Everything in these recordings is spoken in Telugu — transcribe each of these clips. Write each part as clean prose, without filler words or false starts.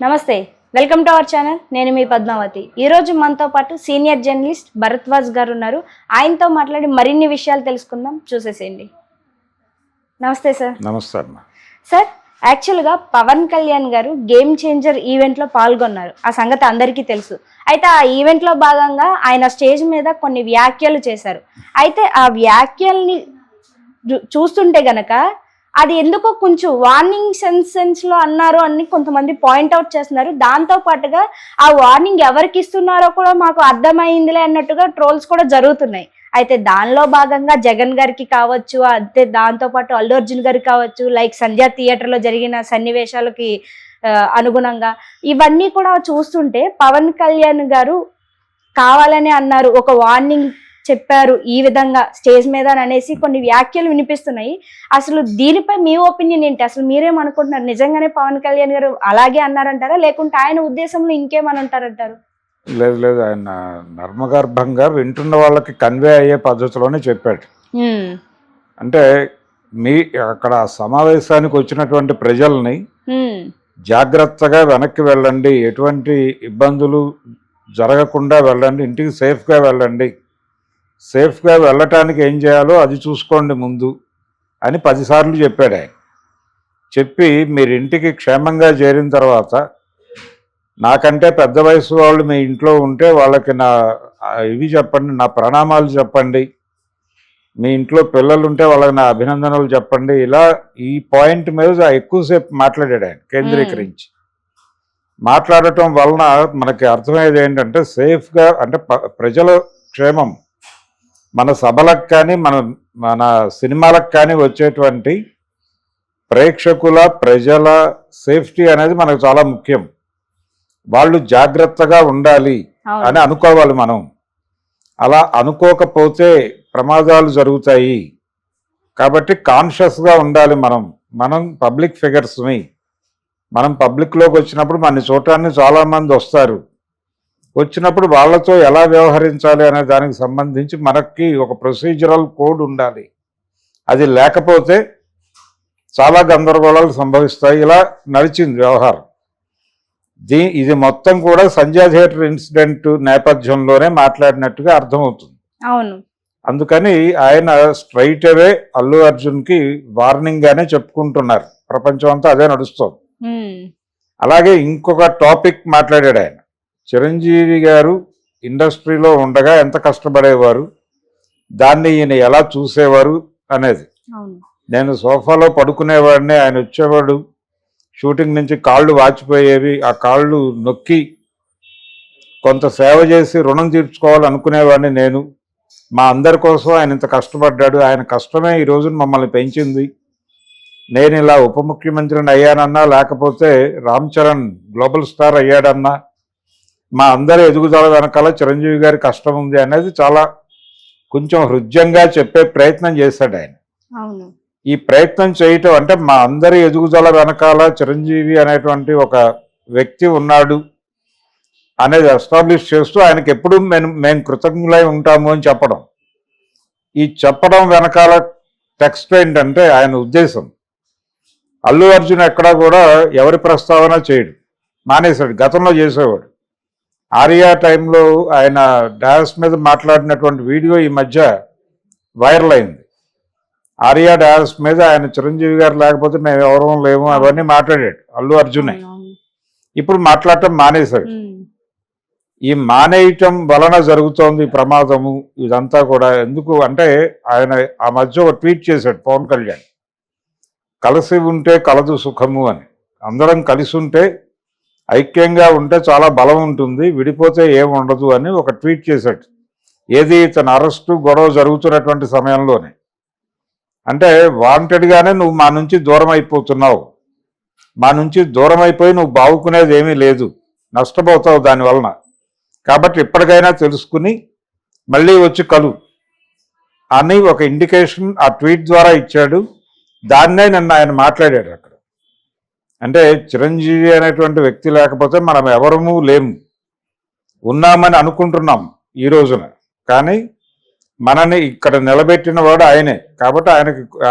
నమస్తే, వెల్కమ్ టు అవర్ ఛానల్. నేను మీ పద్మావతి. ఈరోజు మనతో పాటు సీనియర్ జర్నలిస్ట్ భరద్వాజ్ గారు ఉన్నారు. ఆయనతో మాట్లాడి మరిన్ని విషయాలు తెలుసుకుందాం, చూసేసేయండి. నమస్తే సార్. నమస్తే అమ్మా. సార్, యాక్చువల్గా పవన్ కళ్యాణ్ గారు గేమ్ చేంజర్ ఈవెంట్లో పాల్గొన్నారు. ఆ సంగతి అందరికీ తెలుసు. అయితే ఆ ఈవెంట్లో భాగంగా ఆయన స్టేజ్ మీద కొన్ని వ్యాఖ్యలు చేశారు. అయితే ఆ వ్యాఖ్యల్ని చూస్తుంటే గనక అది ఎందుకో కొంచెం వార్నింగ్ సెన్స్లో అన్నారు అని కొంతమంది పాయింట్అవుట్ చేస్తున్నారు. దాంతో పాటుగా ఆ వార్నింగ్ ఎవరికి ఇస్తున్నారో కూడా మాకు అర్థమైందిలే అన్నట్టుగా ట్రోల్స్ కూడా జరుగుతున్నాయి. అయితే దానిలో భాగంగా జగన్ గారికి కావచ్చు, అంతే దాంతోపాటు అల్లు అర్జున్ గారికి కావచ్చు, లైక్ సంధ్యా థియేటర్లో జరిగిన సన్నివేశాలకి అనుగుణంగా ఇవన్నీ కూడా చూస్తుంటే పవన్ కళ్యాణ్ గారు కావాలని అన్నారు, ఒక వార్నింగ్ చెప్పారు ఈ విధంగా స్టేజ్ మీద అనేసి కొన్ని వ్యాఖ్యలు వినిపిస్తున్నాయి. అసలు దీనిపై మీ ఒపీనియన్ ఏంటి? అసలు మీరేమనుకుంటున్నారు? నిజంగానే పవన్ కళ్యాణ్ గారు అలాగే అన్నారంటారా, లేకుంటే ఆయన ఉద్దేశంలో ఇంకేమని అంటారంటారు? లేదు, ఆయన నర్మగర్భంగా వింటున్న వాళ్ళకి కన్వే అయ్యే పద్ధతిలోనే చెప్పాడు. అంటే అక్కడ సమావేశానికి వచ్చినటువంటి ప్రజల్ని జాగ్రత్తగా వెనక్కి వెళ్ళండి, ఎటువంటి ఇబ్బందులు జరగకుండా వెళ్ళండి, ఇంటికి సేఫ్గా వెళ్ళండి, సేఫ్గా వెళ్ళటానికి ఏం చేయాలో అది చూసుకోండి ముందు అని 10 సార్లు చెప్పాడు ఆయన. చెప్పి మీరు ఇంటికి క్షేమంగా చేరిన తర్వాత నాకంటే పెద్ద వయసు వాళ్ళు మీ ఇంట్లో ఉంటే వాళ్ళకి నా ఇవి చెప్పండి, నా ప్రణామాలు చెప్పండి, మీ ఇంట్లో పిల్లలు ఉంటే వాళ్ళకి నా అభినందనలు చెప్పండి. ఇలా ఈ పాయింట్ మీద ఎక్కువసేపు మాట్లాడాడు ఆయన కేంద్రీకరించి. మాట్లాడటం వలన మనకి అర్థమయ్యేది ఏంటంటే సేఫ్గా, అంటే ప్రజల క్షేమం, మన సభలకు కానీ మన సినిమాలకు కానీ వచ్చేటువంటి ప్రేక్షకుల ప్రజల సేఫ్టీ అనేది మనకు చాలా ముఖ్యం. వాళ్ళు జాగ్రత్తగా ఉండాలి అని అనుకోవాలి మనం. అలా అనుకోకపోతే ప్రమాదాలు జరుగుతాయి. కాబట్టి కాన్షియస్గా ఉండాలి. మనం పబ్లిక్ ఫిగర్స్ని, మనం పబ్లిక్లోకి వచ్చినప్పుడు మన చూడటానికి చాలామంది వస్తారు. వచ్చినప్పుడు వాళ్ళతో ఎలా వ్యవహరించాలి అనే దానికి సంబంధించి మనకి ఒక ప్రొసీజరల్ కోడ్ ఉండాలి. అది లేకపోతే చాలా గందరగోళాలు సంభవిస్తాయి. ఇలా నడిచింది వ్యవహారం. ఇది మొత్తం కూడా సంధ్యా థియేటర్ ఇన్సిడెంట్ నేపథ్యంలోనే మాట్లాడినట్టుగా అర్థమవుతుంది. అవును. అందుకని ఆయన స్ట్రైట్ అవే అల్లు అర్జున్కి వార్నింగ్ గానే చెప్పుకుంటున్నారు. ప్రపంచం అంతా అదే నడుస్తుంది. అలాగే ఇంకొక టాపిక్ మాట్లాడాడు ఆయన. చిరంజీవి గారు ఇండస్ట్రీలో ఉండగా ఎంత కష్టపడేవారు, దాన్ని ఈయన ఎలా చూసేవారు అనేది. నేను సోఫాలో పడుకునేవాడిని, ఆయన వచ్చేవాడు, షూటింగ్ నుంచి కాళ్ళు వాచిపోయేవి, ఆ కాళ్ళు నొక్కి కొంత సేవ చేసి రుణం తీర్చుకోవాలనుకునేవాడిని నేను. మా అందరి కోసం ఆయన ఇంత కష్టపడ్డాడు, ఆయన కష్టమే ఈ రోజున మమ్మల్ని పెంచింది. నేను ఇలా ఉప ముఖ్యమంత్రిని అయ్యానన్నా, లేకపోతే రామ్ చరణ్ గ్లోబల్ స్టార్ అయ్యాడన్నా, మా అందరి ఎదుగుదల వెనకాల చిరంజీవి గారి కష్టం ఉంది అనేది చాలా కొంచెం హృద్యంగా చెప్పే ప్రయత్నం చేశాడు ఆయన. ఈ ప్రయత్నం చేయటం అంటే మా అందరి ఎదుగుదల వెనకాల చిరంజీవి అనేటువంటి ఒక వ్యక్తి ఉన్నాడు అనేది ఎస్టాబ్లిష్ చేస్తూ ఆయనకి ఎప్పుడు మేము కృతజ్ఞులై ఉంటాము అని చెప్పడం. ఈ చెప్పడం వెనకాల టెక్స్ట్ ఏంటంటే ఆయన ఉద్దేశం. అల్లు అర్జున్ ఎక్కడా కూడా ఎవరి ప్రస్తావన చేయడు, మానేశాడు. గతంలో చేసేవాడు. ఆర్యా టైంలో ఆయన డాన్స్ మీద మాట్లాడినటువంటి వీడియో ఈ మధ్య వైరల్ అయింది. ఆర్యా డాన్స్ మీద ఆయన చిరంజీవి గారు లేకపోతే మేము ఎవరూ లేము అవన్నీ మాట్లాడాడు అల్లు అర్జునే. ఇప్పుడు మాట్లాడటం మానేశాడు. ఈ మానేయటం వలన జరుగుతోంది ప్రమాదము. ఇదంతా కూడా ఎందుకు అంటే ఆయన ఆ మధ్య ఒక ట్వీట్ చేశాడు పవన్ కళ్యాణ్, కలిసి ఉంటే కలదు సుఖము అని. అందరం కలిసి ఉంటే, ఐక్యంగా ఉంటే చాలా బలం ఉంటుంది, విడిపోతే ఏముండదు అని ఒక ట్వీట్ చేశాడు. ఏది తన అరెస్టు గొడవ జరుగుతున్నటువంటి సమయంలోనే. అంటే వాంటెడ్గానే నువ్వు మా నుంచి దూరం అయిపోతున్నావు, మా నుంచి దూరం అయిపోయి నువ్వు బావుకునేది ఏమీ లేదు, నష్టపోతావు దానివలన. కాబట్టి ఇప్పటికైనా తెలుసుకుని మళ్ళీ వచ్చి కలు అని ఒక ఇండికేషన్ ఆ ట్వీట్ ద్వారా ఇచ్చాడు. దాన్నే నిన్న ఆయన మాట్లాడాడు అక్కడ. అంటే చిరంజీవి అనేటువంటి వ్యక్తి లేకపోతే మనం ఎవరము లేము, ఉన్నామని అనుకుంటున్నాం ఈ రోజున, కానీ మనని ఇక్కడ నిలబెట్టిన వాడు ఆయనే. కాబట్టి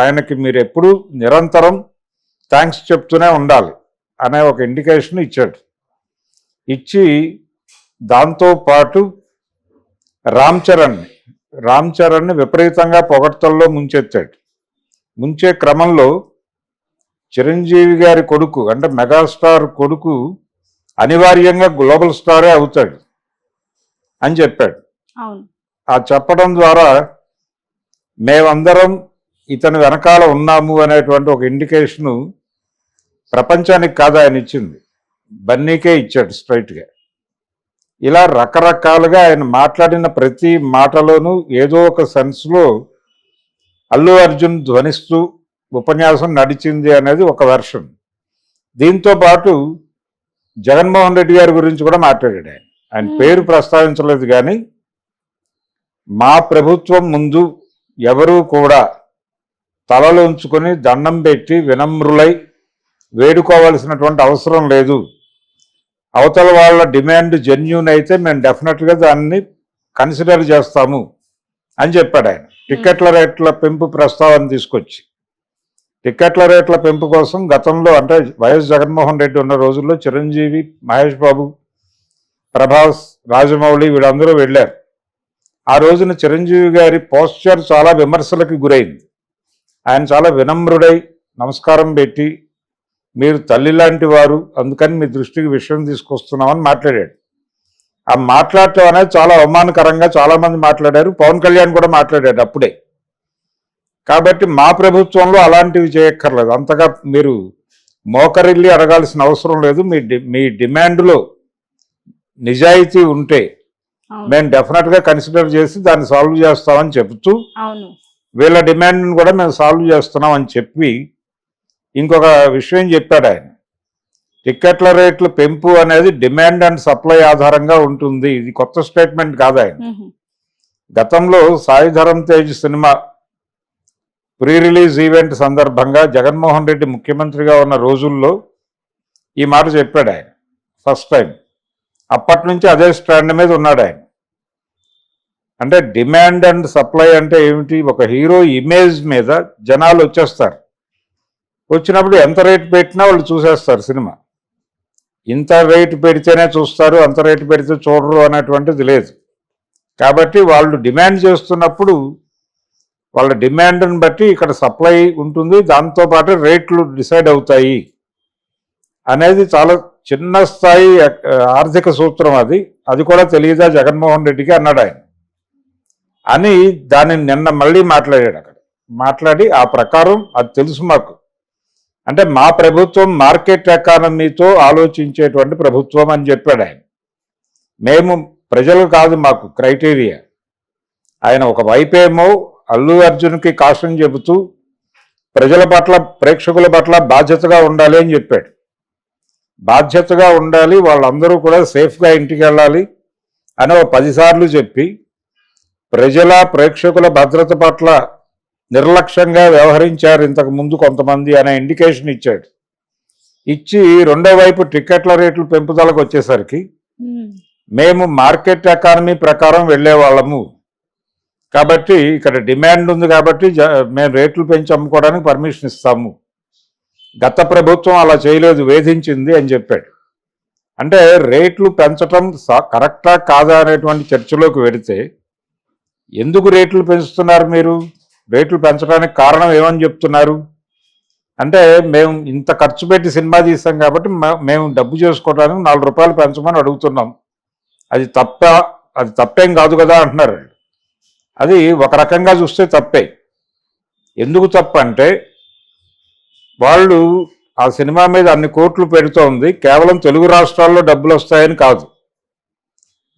ఆయనకి మీరు ఎప్పుడూ నిరంతరం థ్యాంక్స్ చెప్తూనే ఉండాలి అనే ఒక ఇండికేషన్ ఇచ్చాడు. ఇచ్చి దాంతో పాటు రామ్ చరణ్ని విపరీతంగా పొగడ్తల్లో ముంచెత్తాడు. ముంచే క్రమంలో చిరంజీవి గారి కొడుకు అంటే మెగాస్టార్ కొడుకు అనివార్యంగా గ్లోబల్ స్టారే అవుతాడు అని చెప్పాడు. ఆ చెప్పడం ద్వారా మేమందరం ఇతని వెనకాల ఉన్నాము అనేటువంటి ఒక ఇండికేషను ప్రపంచానికి కాదు ఆయన ఇచ్చింది, బన్నీకే ఇచ్చాడు స్ట్రైట్గా. ఇలా రకరకాలుగా ఆయన మాట్లాడిన ప్రతి మాటలోనూ ఏదో ఒక సెన్స్లో అల్లు అర్జున్ ధ్వనిస్తూ ఉపన్యాసం నడిచింది అనేది ఒక వెర్షన్. దీంతో పాటు జగన్మోహన్ రెడ్డి గారి గురించి కూడా మాట్లాడాడు. ఆయన పేరు ప్రస్తావించలేదు, కానీ మా ప్రభుత్వం ముందు ఎవరూ కూడా తలలోంచుకొని దండం పెట్టి వినమ్రులై వేడుకోవాల్సినటువంటి అవసరం లేదు. అవతల వాళ్ళ డిమాండ్ జెన్యూన్ అయితే మేము డెఫినెట్గా దాన్ని కన్సిడర్ చేస్తాము అని చెప్పాడు ఆయన. టికెట్ల రేట్ల పెంపు ప్రస్తావన తీసుకొచ్చి, టికెట్ల రేట్ల పెంపు కోసం గతంలో అంటే వైఎస్ జగన్మోహన్ రెడ్డి ఉన్న రోజుల్లో చిరంజీవి, మహేష్ బాబు, ప్రభాస్, రాజమౌళి వీళ్ళందరూ వెళ్ళారు. ఆ రోజున చిరంజీవి గారి పోస్చర్ చాలా విమర్శలకు గురైంది. ఆయన చాలా వినమ్రుడై నమస్కారం పెట్టి, మీరు తల్లి లాంటి వారు, అందుకని మీ దృష్టికి విషయం తీసుకొస్తున్నామని మాట్లాడాడు. ఆ మాట్లాడటం అనేది చాలా అవమానకరంగా చాలామంది మాట్లాడారు. పవన్ కళ్యాణ్ కూడా మాట్లాడాడు అప్పుడే. కాబట్టి మా ప్రభుత్వంలో అలాంటివి చేయక్కర్లేదు, అంతగా మీరు మోకరిల్లి అడగాల్సిన అవసరం లేదు. మీ డిమాండ్లో నిజాయితీ ఉంటే మేము డెఫినెట్గా కన్సిడర్ చేసి దాన్ని సాల్వ్ చేస్తామని చెబుతూ వీళ్ళ డిమాండ్ని కూడా మేము సాల్వ్ చేస్తున్నాం అని చెప్పి ఇంకొక విషయం చెప్పాడు ఆయన. టికెట్ల రేట్లు పెంపు అనేది డిమాండ్ అండ్ సప్లై ఆధారంగా ఉంటుంది. ఇది కొత్త స్టేట్మెంట్ కాదు ఆయన. గతంలో Sai Dharam Tej cinema pre release event సందర్భంగా జగన్మోహన్ రెడ్డి ముఖ్యమంత్రిగా ఉన్న రోజుల్లో ఈ మాట చెప్పాడు ఆయన ఫస్ట్ టైం. అప్పటి నుంచి అదే స్టాండ్ మీద ఉన్నాడు ఆయన. అంటే డిమాండ్ అండ్ సప్లై అంటే ఏమిటి? ఒక హీరో ఇమేజ్ మీద జనాలు వచ్చేస్తారు. వచ్చినప్పుడు ఎంత రేటు పెట్టినా వాళ్ళు చూసేస్తారు సినిమా. ఇంత రేటు పెడితేనే చూస్తారు, అంత రేటు పెడితే చూడరు అనేటువంటిది లేదు. కాబట్టి వాళ్ళు డిమాండ్ చేస్తున్నప్పుడు వాళ్ళ డిమాండ్ని బట్టి ఇక్కడ సప్లై ఉంటుంది, దాంతోపాటు రేట్లు డిసైడ్ అవుతాయి అనేది చాలా చిన్న స్థాయి ఆర్థిక సూత్రం. అది కూడా తెలియదా జగన్మోహన్ రెడ్డికి అన్నాడు ఆయన. అని దాన్ని నిన్న మళ్ళీ మాట్లాడాడు అక్కడ. మాట్లాడి ఆ ప్రకారం అది తెలుసు మాకు, అంటే మా ప్రభుత్వం మార్కెట్ ఎకానమీతో ఆలోచించేటువంటి ప్రభుత్వం అని చెప్పాడు ఆయన. మేము ప్రజలు కాదు మాకు క్రైటీరియా. ఆయన ఒక వైపేమో అల్లు అర్జున్కి కాషన్ చెబుతూ ప్రజల పట్ల, ప్రేక్షకుల పట్ల బాధ్యతగా ఉండాలి అని చెప్పాడు. బాధ్యతగా ఉండాలి, వాళ్ళందరూ కూడా సేఫ్గా ఇంటికి వెళ్ళాలి అని ఒక 10 సార్లు చెప్పి ప్రజల, ప్రేక్షకుల భద్రత పట్ల నిర్లక్ష్యంగా వ్యవహరించారు ఇంతకు ముందు కొంతమంది అనే ఇండికేషన్ ఇచ్చాడు. ఇచ్చి రెండో వైపు టికెట్ల రేట్లు పెంపుదలకు వచ్చేసరికి మేము మార్కెట్ ఎకానమీ ప్రకారం వెళ్ళే వాళ్ళము, కాబట్టి ఇక్కడ డిమాండ్ ఉంది కాబట్టి మేము రేట్లు పెంచి అమ్ముకోవడానికి పర్మిషన్ ఇస్తాము. గత ప్రభుత్వం అలా చేయలేదు, వేధించింది అని చెప్పాడు. అంటే రేట్లు పెంచటం కరెక్టా కాదా అనేటువంటి చర్చలోకి వెడితే, ఎందుకు రేట్లు పెంచుతున్నారు మీరు? రేట్లు పెంచడానికి కారణం ఏమని చెప్తున్నారు అంటే, మేము ఇంత ఖర్చు పెట్టి సినిమా తీస్తాం కాబట్టి మేము డబ్బు చేసుకోవడానికి 4 రూపాయలు పెంచమని అడుగుతున్నాం. అది తప్పేం కాదు కదా అంటున్నారు. అది ఒక రకంగా చూస్తే తప్పే. ఎందుకు తప్పు అంటే, వాళ్ళు ఆ సినిమా మీద అన్ని కోట్లు పెడుతోంది కేవలం తెలుగు రాష్ట్రాల్లో డబ్బులు వస్తాయని కాదు.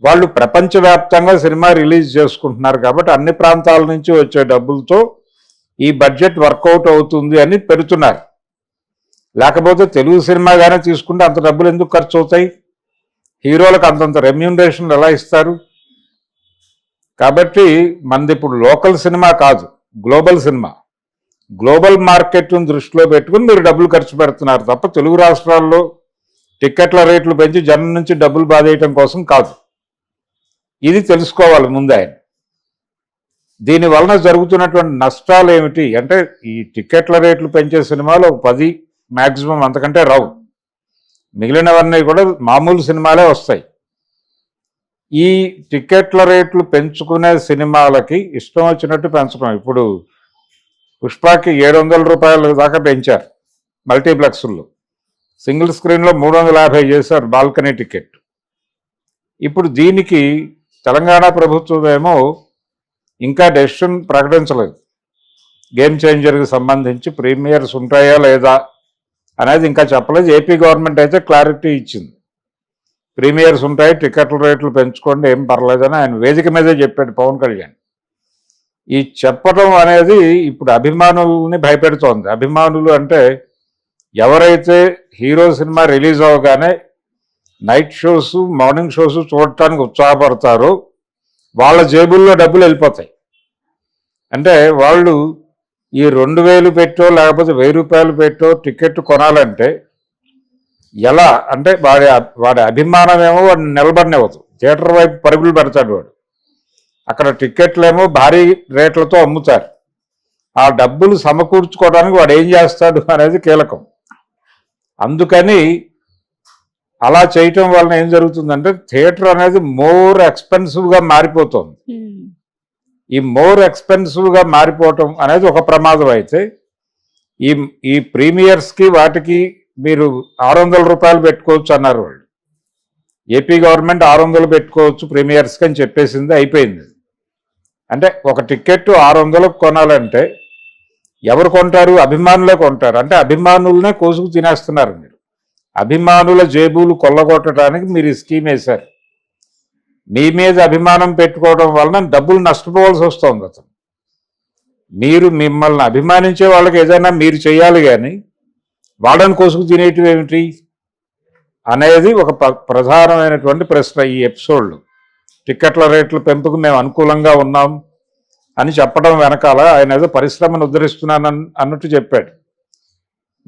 వాళ్ళు ప్రపంచవ్యాప్తంగా సినిమా రిలీజ్ చేసుకుంటున్నారు కాబట్టి అన్ని ప్రాంతాల నుంచి వచ్చే డబ్బులతో ఈ బడ్జెట్ వర్కౌట్ అవుతుంది అని పెడుతున్నారు. లేకపోతే తెలుగు సినిమాగానే తీసుకుంటే అంత డబ్బులు ఎందుకు ఖర్చు అవుతాయి? హీరోలకు అంతంత రెమ్యూనరేషన్లు ఎలా ఇస్తారు? కాబట్టి మనది ఇప్పుడు లోకల్ సినిమా కాదు, గ్లోబల్ సినిమా. గ్లోబల్ మార్కెట్ను దృష్టిలో పెట్టుకుని మీరు డబ్బులు ఖర్చు పెడుతున్నారు తప్ప తెలుగు రాష్ట్రాల్లో టిక్కెట్ల రేట్లు పెంచి జనం నుంచి డబ్బులు బాధేయటం కోసం కాదు. ఇది తెలుసుకోవాలి ముందు ఆయన. దీని వలన జరుగుతున్నటువంటి నష్టాలు ఏమిటి అంటే, ఈ టిక్కెట్ల రేట్లు పెంచే సినిమాలు 10 మ్యాక్సిమం, అంతకంటే రావు. మిగిలినవన్నీ కూడా మామూలు సినిమాలే వస్తాయి. ఈ టికెట్ల రేట్లు పెంచుకునే సినిమాలకి ఇష్టం వచ్చినట్టు పెంచడం. ఇప్పుడు పుష్పకి 700 రూపాయల దాకా పెంచారు మల్టీప్లెక్స్లో. సింగిల్ స్క్రీన్లో 350 చేశారు బాల్కనీ టికెట్. ఇప్పుడు దీనికి తెలంగాణ ప్రభుత్వం ఏమో ఇంకా డెసిషన్ ప్రకటించలేదు. గేమ్ చేంజర్కి సంబంధించి ప్రీమియర్స్ ఉంటాయా లేదా అనేది ఇంకా చెప్పలేదు. ఏపీ గవర్నమెంట్ అయితే క్లారిటీ ఇచ్చింది, ప్రీమియర్స్ ఉంటాయి, టికెట్ల రేట్లు పెంచుకోండి, ఏం పర్లేదని ఆయన వేదిక మీదే చెప్పాడు పవన్ కళ్యాణ్. ఈ చెప్పడం అనేది ఇప్పుడు అభిమానుల్ని భయపెడుతోంది. అభిమానులు అంటే ఎవరైతే హీరో సినిమా రిలీజ్ అవగానే నైట్ షోస్, మార్నింగ్ షోస్ చూడటానికి ఉత్సాహపడతారో వాళ్ళ జేబుల్లో డబ్బులు వెళ్ళిపోతాయి. అంటే వాళ్ళు ఈ 2000 పెట్టో లేకపోతే 1000 రూపాయలు పెట్టో టికెట్ కొనాలంటే ఎలా అంటే వాడి అభిమానమేమో వాడిని నిలబడినవ్వదు. థియేటర్ వైపు పరుగులు పెడతాడు వాడు. అక్కడ టికెట్లేమో భారీ రేట్లతో అమ్ముతారు. ఆ డబ్బులు సమకూర్చుకోవడానికి వాడు ఏం చేస్తాడు అనేది కీలకం. అందుకని అలా చేయటం వలన ఏం జరుగుతుందంటే థియేటర్ అనేది మోర్ ఎక్స్పెన్సివ్గా మారిపోతుంది. ఈ మోర్ ఎక్స్పెన్సివ్గా మారిపోవటం అనేది ఒక ప్రమాదం. అయితే ఈ ప్రీమియర్స్కి వాటికి మీరు 600 రూపాయలు పెట్టుకోవచ్చు అన్నారు వాళ్ళు. ఏపీ గవర్నమెంట్ 600 పెట్టుకోవచ్చు ప్రీమియర్స్కి అని చెప్పేసింది, అయిపోయింది. అంటే ఒక టికెట్ 600 కొనాలంటే ఎవరు కొంటారు? అభిమానులే కొంటారు. అంటే అభిమానులనే కోసుకు తినేస్తున్నారు మీరు. అభిమానుల జేబులు కొల్లగొట్టడానికి మీరు ఈ స్కీమ్ వేశారు. మీ మీద అభిమానం పెట్టుకోవడం వలన డబ్బులు నష్టపోవాల్సి వస్తుంది. అతను మిమ్మల్ని అభిమానించే వాళ్ళకి ఏదైనా మీరు చేయాలి, కానీ వాళ్ళని కోసుకు తినేటివి ఏమిటి అనేది ఒక ప్రధానమైనటువంటి ప్రశ్న ఈ ఎపిసోడ్లో. టికెట్ల రేట్ల పెంపుకు మేము అనుకూలంగా ఉన్నాం అని చెప్పడం వెనకాల ఆయన ఏదో పరిశ్రమను ఉద్ధరిస్తున్నాను అన్నట్టు చెప్పాడు.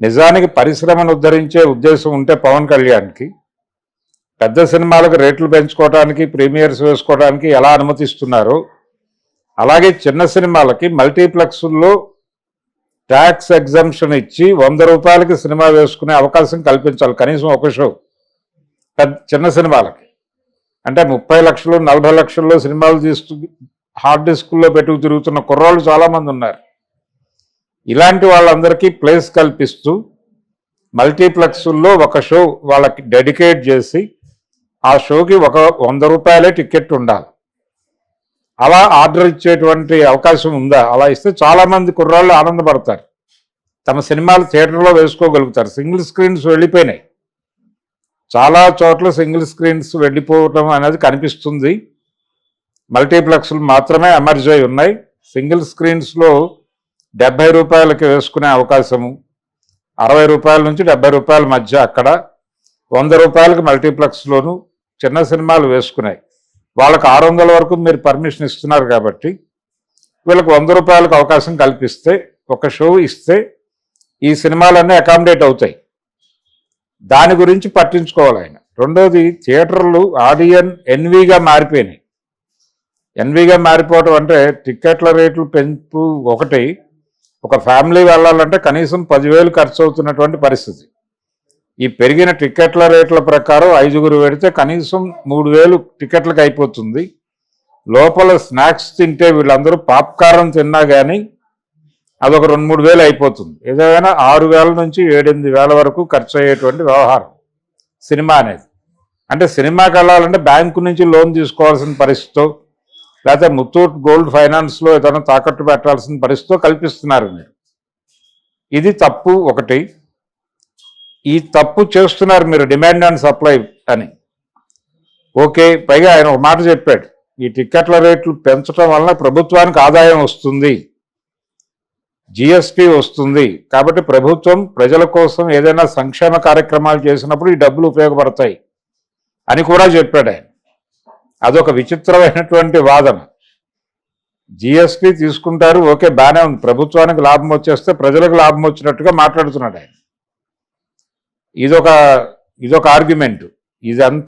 నిజానికి పరిశ్రమను ఉద్ధరించే ఉద్దేశం ఉంటే పవన్ కళ్యాణ్కి పెద్ద సినిమాలకు రేట్లు పెంచుకోవడానికి, ప్రీమియర్స్ వేసుకోవడానికి ఎలా అనుమతిస్తున్నారో అలాగే చిన్న సినిమాలకి మల్టీప్లెక్స్ల్లో ట్యాక్స్ ఎగ్జంప్షన్ ఇచ్చి 100 రూపాయలకి సినిమా వేసుకునే అవకాశం కల్పించాలి కనీసం ఒక షో. చిన్న సినిమాలకి అంటే 30 లక్షలు 40 లక్షల్లో సినిమాలు తీస్తూ హార్డ్ డిస్కుల్లో పెట్టుకు తిరుగుతున్న కుర్రాళ్ళు చాలామంది ఉన్నారు. ఇలాంటి వాళ్ళందరికీ ప్లేస్ కల్పిస్తూ మల్టీప్లెక్స్ల్లో ఒక షో వాళ్ళకి డెడికేట్ చేసి ఆ షోకి 100 రూపాయలే టికెట్ ఉండాలి. అలా ఆర్డర్ ఇచ్చేటువంటి అవకాశం ఉందా? అలా ఇస్తే చాలామంది కుర్రాళ్ళు ఆనందపడతారు, తమ సినిమాలు థియేటర్లో వేసుకోగలుగుతారు. సింగిల్ స్క్రీన్స్ వెళ్ళిపోయినాయి, చాలా చోట్ల సింగిల్ స్క్రీన్స్ వెళ్ళిపోవటం అనేది కనిపిస్తుంది. మల్టీప్లెక్స్లు మాత్రమే ఎమర్జ్ అయి ఉన్నాయి. సింగిల్ స్క్రీన్స్లో 70 రూపాయలకి వేసుకునే అవకాశము, 60 రూపాయల నుంచి 70 రూపాయల మధ్య అక్కడ, 100 రూపాయలకి మల్టీప్లెక్స్లోను చిన్న సినిమాలు వేసుకున్నాయి. వాళ్ళకి 600 వరకు మీరు పర్మిషన్ ఇస్తున్నారు కాబట్టి వీళ్ళకి 100 రూపాయలకు అవకాశం కల్పిస్తే, ఒక షో ఇస్తే ఈ సినిమాలన్నీ అకామిడేట్ అవుతాయి. దాని గురించి పట్టించుకోవాలి ఆయన. రెండోది, థియేటర్లు ఆడియన్ ఎన్వీగా మారిపోయినాయి. ఎన్వీగా మారిపోవటం అంటే టికెట్ల రేట్లు పెంపు ఒకటి, ఒక ఫ్యామిలీ వెళ్ళాలంటే కనీసం 10,000 ఖర్చు అవుతున్నటువంటి పరిస్థితి. ఈ పెరిగిన టికెట్ల రేట్ల ప్రకారం 5గురు పెడితే కనీసం 3,000 టికెట్లకు అయిపోతుంది. లోపల స్నాక్స్ తింటే వీళ్ళందరూ పాప్కార్న్ తిన్నా కానీ అదొక 2-3 వేలు అయిపోతుంది. ఏదైనా 6,000 నుంచి 7-8,000 వరకు ఖర్చు అయ్యేటువంటి వ్యవహారం సినిమా అనేది. అంటే సినిమాకి వెళ్ళాలంటే బ్యాంకు నుంచి లోన్ తీసుకోవాల్సిన పరిస్థితితో, లేకపోతే ముత్తూట్ గోల్డ్ ఫైనాన్స్లో ఏదైనా తాకట్టు పెట్టాల్సిన పరిస్థితితో కల్పిస్తున్నారు మీరు. ఇది తప్పు ఒకటి. ఈ తప్పు చేస్తున్నారు మీరు, డిమాండ్ అండ్ సప్లై అని. ఓకే, పైగా ఆయన ఒక మాట చెప్పాడు, ఈ టికెట్ల రేట్లు పెంచడం వలన ప్రభుత్వానికి ఆదాయం వస్తుంది, జిఎస్టీ వస్తుంది, కాబట్టి ప్రభుత్వం ప్రజల కోసం ఏదైనా సంక్షేమ కార్యక్రమాలు చేసినప్పుడు ఈ డబ్బులు ఉపయోగపడతాయి అని కూడా చెప్పాడు ఆయన. అదొక విచిత్రమైనటువంటి వాదన. జిఎస్టీ తీసుకుంటారు, ఓకే బాగానే ఉంది, ప్రభుత్వానికి లాభం వచ్చేస్తే ప్రజలకు లాభం వచ్చినట్టుగా మాట్లాడుతున్నాడు ఆయన. ఇదొక ఆర్గ్యుమెంట్. ఇదంతా